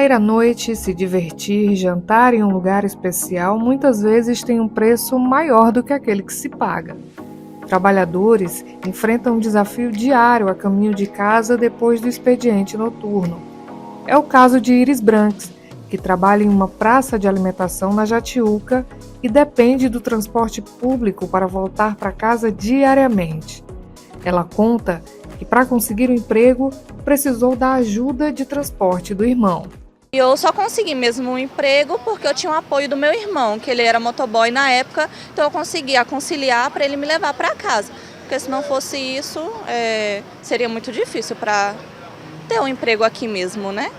Sair à noite, se divertir, jantar em um lugar especial muitas vezes tem um preço maior do que aquele que se paga. Trabalhadores enfrentam um desafio diário a caminho de casa depois do expediente noturno. É o caso de Iris Branks, que trabalha em uma praça de alimentação na Jatiuca e depende do transporte público para voltar para casa diariamente. Ela conta que para conseguir um emprego precisou da ajuda de transporte do irmão. Eu só consegui mesmo um emprego porque eu tinha o apoio do meu irmão, que ele era motoboy na época, então eu conseguia conciliar para ele me levar para casa. Porque se não fosse isso, seria muito difícil para ter um emprego aqui mesmo, né?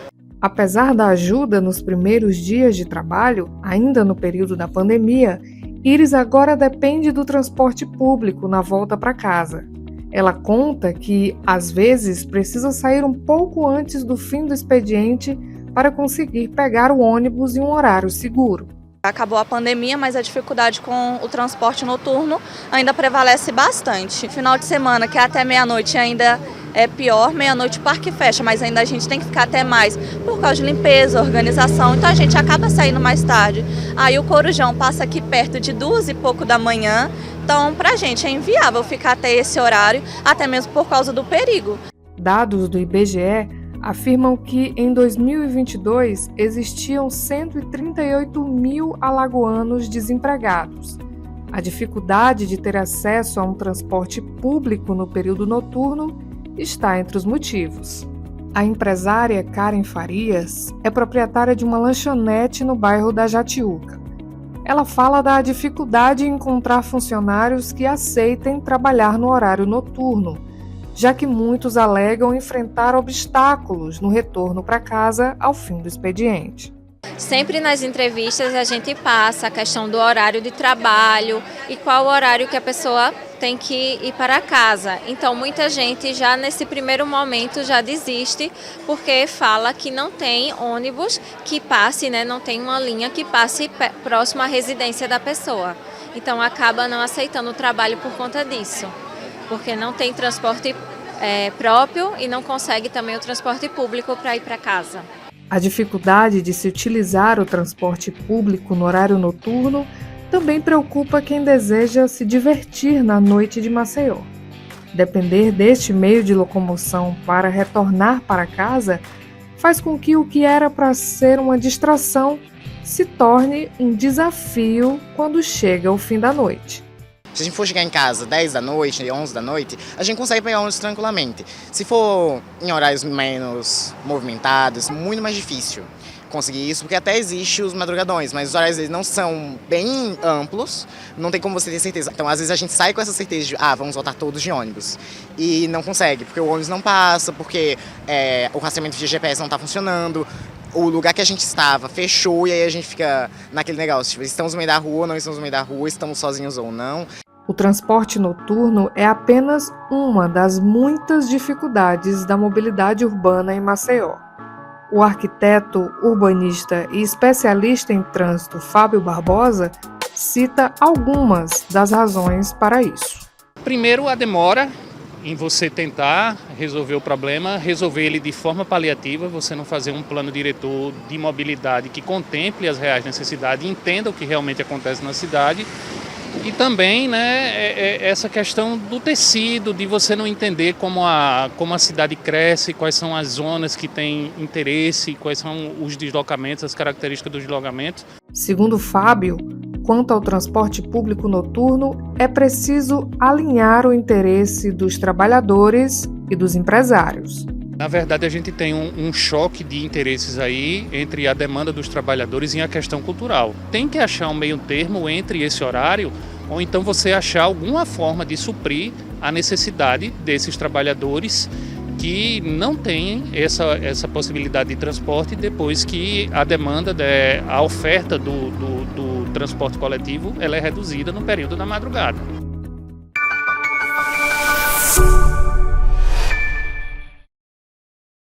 Apesar da ajuda nos primeiros dias de trabalho, ainda no período da pandemia, Iris agora depende do transporte público na volta para casa. Ela conta que, às vezes, precisa sair um pouco antes do fim do expediente para conseguir pegar o ônibus em um horário seguro. Acabou a pandemia, mas a dificuldade com o transporte noturno ainda prevalece bastante. Final de semana, que é até meia-noite, ainda é pior. Meia-noite o parque fecha, mas ainda a gente tem que ficar até mais por causa de limpeza, organização. Então a gente acaba saindo mais tarde. Aí o Corujão passa aqui perto de 2 e pouco da manhã. Então pra gente é inviável ficar até esse horário, até mesmo por causa do perigo. Dados do IBGE afirmam que em 2022 existiam 138 mil alagoanos desempregados. A dificuldade de ter acesso a um transporte público no período noturno está entre os motivos. A empresária Karen Farias é proprietária de uma lanchonete no bairro da Jatiuca. Ela fala da dificuldade em encontrar funcionários que aceitem trabalhar no horário noturno, já que muitos alegam enfrentar obstáculos no retorno para casa ao fim do expediente. Sempre nas entrevistas a gente passa a questão do horário de trabalho e qual o horário que a pessoa tem que ir para casa. Então muita gente já nesse primeiro momento já desiste porque fala que não tem ônibus que passe, não tem uma linha que passe próximo à residência da pessoa. Então acaba não aceitando o trabalho por conta disso, porque não tem transporte próprio e não consegue também o transporte público para ir para casa. A dificuldade de se utilizar o transporte público no horário noturno também preocupa quem deseja se divertir na noite de Maceió. Depender deste meio de locomoção para retornar para casa faz com que o que era para ser uma distração se torne um desafio quando chega o fim da noite. Se a gente for chegar em casa 10 da noite, 11 da noite, a gente consegue pegar ônibus tranquilamente. Se for em horários menos movimentados, muito mais difícil conseguir isso, porque até existe os madrugadões, mas os horários eles não são bem amplos, não tem como você ter certeza. Então, às vezes a gente sai com essa certeza de, vamos voltar todos de ônibus, e não consegue, porque o ônibus não passa, porque o rastreamento de GPS não está funcionando, o lugar que a gente estava fechou e aí a gente fica naquele negócio, tipo, estamos no meio da rua, não estamos no meio da rua, estamos sozinhos ou não. O transporte noturno é apenas uma das muitas dificuldades da mobilidade urbana em Maceió. O arquiteto, urbanista e especialista em trânsito Fábio Barbosa cita algumas das razões para isso. Primeiro, a demora em você tentar resolver o problema, resolver ele de forma paliativa, você não fazer um plano diretor de mobilidade que contemple as reais necessidades e entenda o que realmente acontece na cidade. E também essa questão do tecido, de você não entender como a cidade cresce, quais são as zonas que têm interesse, quais são os deslocamentos, as características dos deslocamentos. Segundo Fábio, quanto ao transporte público noturno, é preciso alinhar o interesse dos trabalhadores e dos empresários. Na verdade, a gente tem um choque de interesses aí entre a demanda dos trabalhadores e a questão cultural. Tem que achar um meio termo entre esse horário, ou então você achar alguma forma de suprir a necessidade desses trabalhadores que não têm essa possibilidade de transporte depois que a demanda, a oferta do transporte coletivo ela é reduzida no período da madrugada.